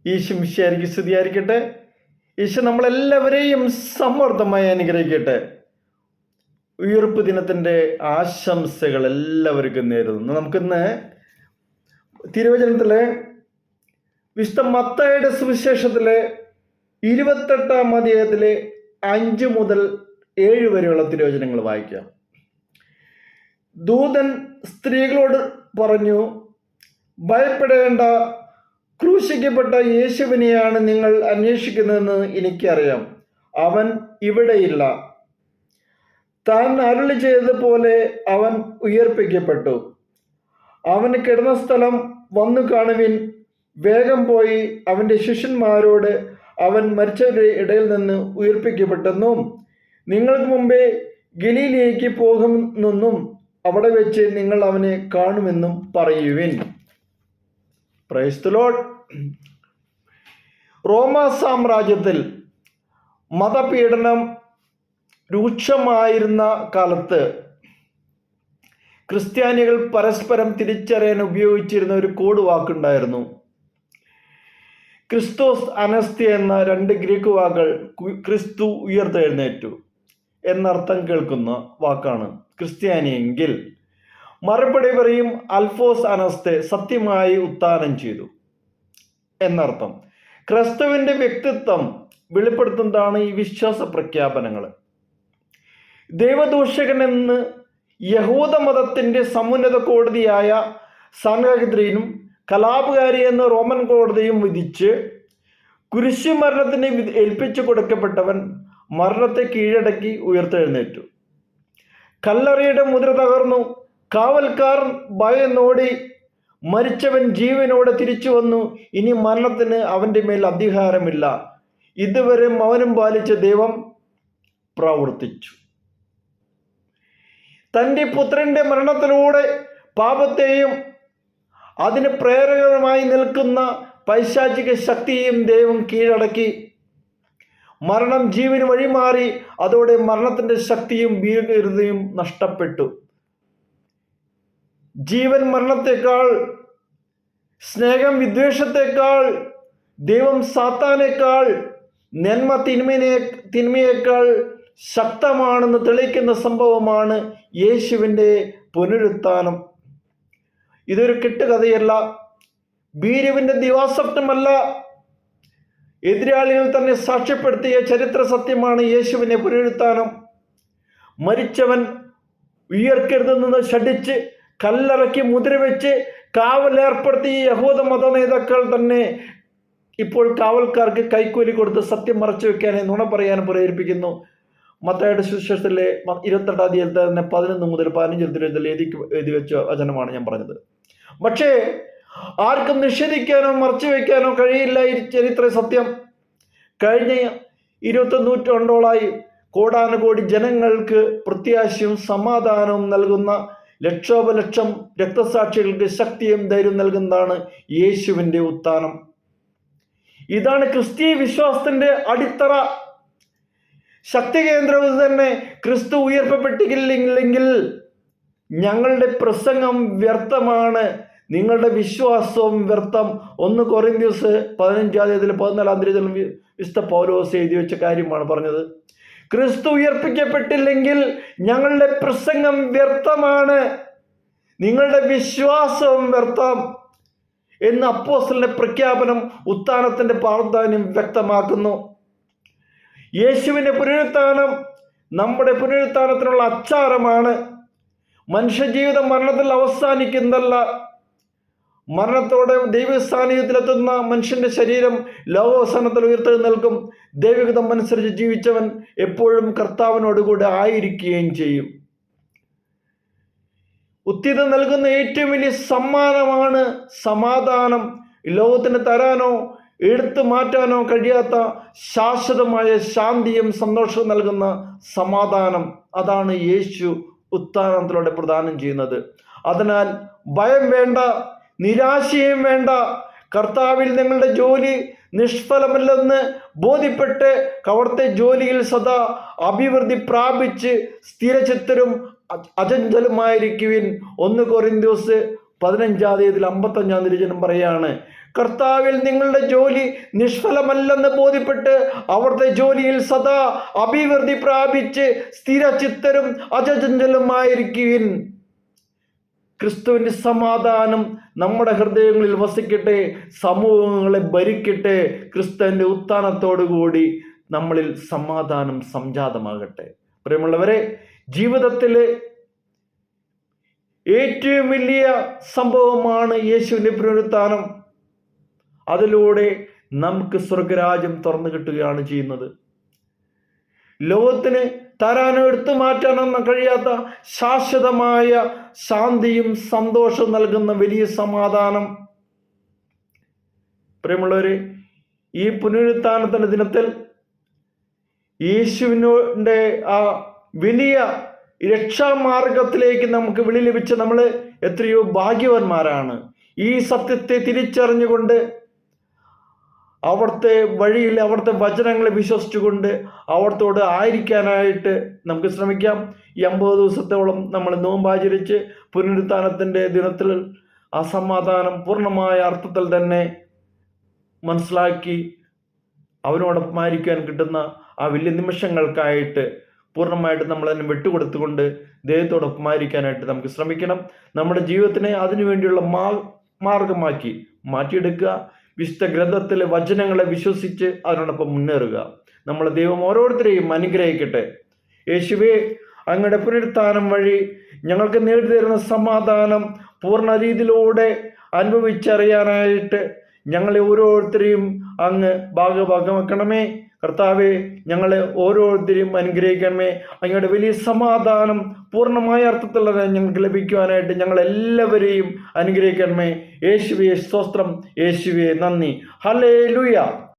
ഈശോ മിശിഹായ്ക്ക് സ്തുതിയായിരിക്കട്ടെ. ഈശോ നമ്മളെല്ലാവരെയും സമൃദ്ധമായി അനുഗ്രഹിക്കട്ടെ. ഉയർപ്പ് ദിനത്തിൻ്റെ ആശംസകൾ എല്ലാവർക്കും നേരുന്നു. നമുക്കിന്ന് തിരുവചനത്തിലെ വിശുദ്ധ മത്തായിയുടെ സുവിശേഷത്തിലെ 28-ാം അധ്യായത്തിലെ 5 മുതൽ 7 വരെയുള്ള തിരുവചനങ്ങൾ വായിക്കാം. ദൂതൻ സ്ത്രീകളോട് പറഞ്ഞു, ഭയപ്പെടേണ്ട, ക്രൂശിക്കപ്പെട്ട യേശുവിനെയാണ് നിങ്ങൾ അന്വേഷിക്കുന്നതെന്ന് എനിക്കറിയാം. അവൻ ഇവിടെയില്ല. താൻ അരുളി ചെയ്തതുപോലെ അവൻ ഉയർപ്പിക്കപ്പെട്ടു. അവൻ കിടന്ന സ്ഥലം വന്നു കാണുവിൻ. വേഗം പോയി അവൻ്റെ ശിഷ്യന്മാരോട് അവൻ മരിച്ചവരുടെ ഇടയിൽ നിന്ന് ഉയർപ്പിക്കപ്പെട്ടെന്നും നിങ്ങൾക്ക് മുമ്പേ ഗലീലയിലേക്ക് പോകുമെന്നും അവിടെ വെച്ച് നിങ്ങൾ അവനെ കാണുമെന്നും പറയുവിൻ. Praise the Lord. റോമ സാമ്രാജ്യത്തിൽ മതപീഡനം രൂക്ഷമായിരുന്ന കാലത്ത് ക്രിസ്ത്യാനികൾ പരസ്പരം തിരിച്ചറിയാൻ ഉപയോഗിച്ചിരുന്ന ഒരു കോഡ് വാക്കുണ്ടായിരുന്നു. ക്രിസ്തോസ് അനസ്തി എന്ന 2 ഗ്രീക്ക് വാക്കുകൾ ക്രിസ്തു ഉയർത്തെഴുന്നേറ്റു എന്നർത്ഥം കേൾക്കുന്ന വാക്കാണ്. ക്രിസ്ത്യാനിയെങ്കിൽ മറുപടി പറയും അൽഫോസ് അനസ്തെ, സത്യമായി ഉത്ഥാനം ചെയ്തു എന്നർത്ഥം. ക്രിസ്തുവിൻ്റെ വ്യക്തിത്വം വെളിപ്പെടുത്തുന്നതാണ് ഈ വിശ്വാസ പ്രഖ്യാപനങ്ങൾ. ദൈവദൂഷകൻ എന്ന് യഹൂദ മതത്തിൻ്റെ സമുന്നത കോടതിയായ സാൻഹെദ്രീനും കലാപകാരി എന്ന് റോമൻ കോടതിയും വിധിച്ച് കുരിശുമരണത്തിന് ഏൽപ്പിച്ചു കൊടുക്കപ്പെട്ടവൻ മരണത്തെ കീഴടക്കി ഉയർത്തെഴുന്നേറ്റു. കല്ലറയുടെ മുദ്ര തകർന്നു. കാവൽക്കാർ ഭയന്നോടി. മരിച്ചവൻ ജീവനോടെ തിരിച്ചു വന്നു. ഇനി മരണത്തിന് അവൻ്റെ മേൽ അധികാരമില്ല. ഇതുവരെ മൗനം പാലിച്ച ദൈവം പ്രവർത്തിച്ചു. തൻ്റെ പുത്രൻ്റെ മരണത്തിലൂടെ പാപത്തെയും അതിന് പ്രേരകമായി നിൽക്കുന്ന പൈശാചിക ശക്തിയെയും ദൈവം കീഴടക്കി. മരണം ജീവന് വഴിമാറി. അതോടെ മരണത്തിൻ്റെ ശക്തിയും ഭീകരതയും നഷ്ടപ്പെട്ടു. ജീവൻ മരണത്തെക്കാൾ, സ്നേഹം വിദ്വേഷത്തെക്കാൾ, ദൈവം സാത്താനേക്കാൾ, നന്മ തിന്മയേക്കാൾ ശക്തമാണെന്ന് തെളിയിക്കുന്ന സംഭവമാണ് യേശുവിൻ്റെ പുനരുത്ഥാനം. ഇതൊരു കെട്ടുകഥയല്ല, ഭീരുവിൻ്റെ ദിവാസ്വപ്നമല്ല. എതിരാളികൾ തന്നെ സാക്ഷ്യപ്പെടുത്തിയ ചരിത്ര സത്യമാണ് യേശുവിൻ്റെ പുനരുത്ഥാനം. മരിച്ചവൻ ഉയർക്കരുതെന്ന് ശഠിച്ച് കല്ലറയ്ക്ക് മുദ്രവെച്ച് കാവലേർപ്പെടുത്തിയ യഹൂദ മത നേതാക്കൾ തന്നെ ഇപ്പോൾ കാവൽക്കാർക്ക് കൈക്കൂലി കൊടുത്ത് സത്യം മറച്ചു വെക്കാനും നുണ പറയാനും പ്രേരിപ്പിക്കുന്നു. മത്തായിയുടെ സുവിശേഷത്തിലെ 28-ാം അധ്യായത്തിൽ തന്നെ 11 മുതൽ 15 തിരുവചനത്തിൽ എഴുതി വെച്ച വചനമാണ് ഞാൻ പറഞ്ഞത്. പക്ഷേ ആർക്കും നിഷേധിക്കാനോ മറച്ചു വയ്ക്കാനോ കഴിയില്ല ഈ ചരിത്ര സത്യം. കഴിഞ്ഞ 21 നൂറ്റാണ്ടോളായി കോടാനുകോടി ജനങ്ങൾക്ക് പ്രത്യാശയും സമാധാനവും നൽകുന്ന ലക്ഷോപലക്ഷം രക്തസാക്ഷികൾക്ക് ശക്തിയും ധൈര്യം നൽകുന്നതാണ് യേശുവിൻ്റെ ഉത്ഥാനം. ഇതാണ് ക്രിസ്തീയ വിശ്വാസത്തിൻ്റെ അടിത്തറ. ശക്തി കേന്ദ്രം തന്നെ. ക്രിസ്തു ഉയർത്തപ്പെട്ടില്ലെങ്കിൽ ഞങ്ങളുടെ പ്രസംഗം വ്യർത്ഥമാണ്, നിങ്ങളുടെ വിശ്വാസവും വ്യർത്ഥം. 1 കൊറിന്ത്യസ് 15-ാം അധ്യായത്തിൽ 14-ാം തിരുവചനം വിശുദ്ധ പൗലോസ് എഴുതി വെച്ച കാര്യമാണ് പറഞ്ഞത്. ക്രിസ്തു ഉയർപ്പിക്കപ്പെട്ടില്ലെങ്കിൽ ഞങ്ങളുടെ പ്രസംഗം വ്യർത്ഥമാണ്, നിങ്ങളുടെ വിശ്വാസവും വ്യർത്ഥം എന്ന് അപ്പോസ്തലന്റെ പ്രഖ്യാപനം ഉത്ഥാനത്തിൻ്റെ പ്രാധാന്യം വ്യക്തമാക്കുന്നു. യേശുവിൻ്റെ പുനരുത്ഥാനം നമ്മുടെ പുനരുത്ഥാനത്തിനുള്ള അച്ചാരമാണ്. മനുഷ്യജീവിതം മരണത്തിൽ അവസാനിക്കുന്നതല്ല. മരണത്തോടെ ദൈവ സാന്നിധ്യത്തിലെത്തുന്ന മനുഷ്യന്റെ ശരീരം ലോകാവസാനത്തിൽ ഉയർത്തെഴുന്നേൽക്കും. ദൈവഹിതം അനുസരിച്ച് ജീവിച്ചവൻ എപ്പോഴും കർത്താവിനോടുകൂടെ ആയിരിക്കുകയും ചെയ്യും. ഉത്തിത നൽകുന്ന ഏറ്റവും വലിയ സമ്മാനമാണ് സമാധാനം. ലോകത്തിന് തരാനോ എടുത്തു മാറ്റാനോ കഴിയാത്ത ശാശ്വതമായ ശാന്തിയും സന്തോഷവും നൽകുന്ന സമാധാനം. അതാണ് യേശു ഉത്ഥാനത്തിലൂടെ പ്രദാനം ചെയ്യുന്നത്. അതിനാൽ ഭയം വേണ്ട, നിരാശയും വേണ്ട. കർത്താവിൽ നിങ്ങളുടെ ജോലി നിഷ്ഫലമല്ലെന്ന് ബോധ്യപ്പെട്ട് അവിടുത്തെ ജോലിയിൽ സദാ അഭിവൃദ്ധി പ്രാപിച്ച് സ്ഥിരചിത്തരും അചഞ്ചലുമായിരിക്കുവിൻ. 1 കൊരിന്ത്യസ് 15-ാം അധ്യായത്തിൽ 55-ാം തിരുവചനം പറയാണ്, കർത്താവിൽ നിങ്ങളുടെ ജോലി നിഷ്ഫലമല്ലെന്ന് ബോധ്യപ്പെട്ട് അവിടുത്തെ ജോലിയിൽ സദാ അഭിവൃദ്ധി പ്രാപിച്ച് സ്ഥിരചിത്തരും അചഞ്ചലുമായിരിക്കുവിൻ. ക്രിസ്തുവിൻ്റെ സമാധാനം നമ്മുടെ ഹൃദയങ്ങളിൽ വസിക്കട്ടെ, സമൂഹങ്ങളെ ഭരിക്കട്ടെ. ക്രിസ്തുവിൻ്റെ ഉത്ഥാനത്തോടുകൂടി നമ്മളിൽ സമാധാനം സംജാതമാകട്ടെ. പ്രിയമുള്ളവരെ, ജീവിതത്തിൽ ഏറ്റവും വലിയ സംഭവമാണ് യേശുവിൻ്റെ പുനരുത്ഥാനം. അതിലൂടെ നമുക്ക് സ്വർഗരാജ്യം തുറന്നു കിട്ടുകയാണ് ചെയ്യുന്നത്. ലോകത്തിന് തരാനോ എടുത്തു മാറ്റാനോ കഴിയാത്ത ശാശ്വതമായ ശാന്തിയും സന്തോഷവും നൽകുന്ന വലിയ സമാധാനം. പ്രിയമുള്ളവരെ, ഈ പുനരുത്ഥാനത്തിൻ്റെ ദിനത്തിൽ യേശുവിൻ്റെ ആ വലിയ രക്ഷാമാർഗത്തിലേക്ക് നമുക്ക് വിളി ലഭിച്ച നമ്മൾ എത്രയോ ഭാഗ്യവാന്മാരാണ്. ഈ സത്യത്തെ തിരിച്ചറിഞ്ഞുകൊണ്ട് അവിടുത്തെ വഴിയിൽ അവിടുത്തെ വചനങ്ങളെ വിശ്വസിച്ചുകൊണ്ട് അവിടത്തോട് ആയിരിക്കാനായിട്ട് നമുക്ക് ശ്രമിക്കാം. ഈ 50 ദിവസത്തോളം നമ്മൾ നോമ്പാചരിച്ച് പുനരുത്ഥാനത്തിൻ്റെ ദിനത്തിൽ ആ സമാധാനം പൂർണ്ണമായ അർത്ഥത്തിൽ തന്നെ മനസ്സിലാക്കി അവനോടൊപ്പം ആയിരിക്കാൻ കിട്ടുന്ന ആ വലിയ നിമിഷങ്ങൾക്കായിട്ട് പൂർണ്ണമായിട്ട് നമ്മൾ തന്നെ വിട്ടുകൊടുത്തുകൊണ്ട് ദൈവത്തോടൊപ്പം ആയിരിക്കാനായിട്ട് നമുക്ക് ശ്രമിക്കണം. നമ്മുടെ ജീവിതത്തിനെ അതിനുവേണ്ടിയുള്ള മാർഗമാക്കി മാറ്റിയെടുക്കുക. വിശുദ്ധ ഗ്രന്ഥത്തിലെ വചനങ്ങളെ വിശ്വസിച്ച് അതിനോടൊപ്പം മുന്നേറുക. നമ്മളെ ദൈവം ഓരോരുത്തരെയും അനുഗ്രഹിക്കട്ടെ. യേശുവേ, അങ്ങയുടെ പുനരുത്ഥാനം വഴി ഞങ്ങൾക്ക് നേടിത്തരുന്ന സമാധാനം പൂർണ്ണ രീതിയിലൂടെ അനുഭവിച്ചറിയാനായിട്ട് ഞങ്ങളെ ഓരോരുത്തരെയും അങ്ങ് ഭാഗമാക്കണമേ. കർത്താവെ, ഞങ്ങളെ ഓരോരുത്തരെയും അനുഗ്രഹിക്കണമേ. അങ്ങയുടെ വലിയ സമാധാനം പൂർണ്ണമായ അർത്ഥത്തിൽ തന്നെ ഞങ്ങൾക്ക് ലഭിക്കുവാനായിട്ട് ഞങ്ങളെല്ലാവരെയും അനുഗ്രഹിക്കണമേ. യേശുവേ സ്തോത്രം, യേശുവേ നന്ദി. ഹല്ലേലൂയ.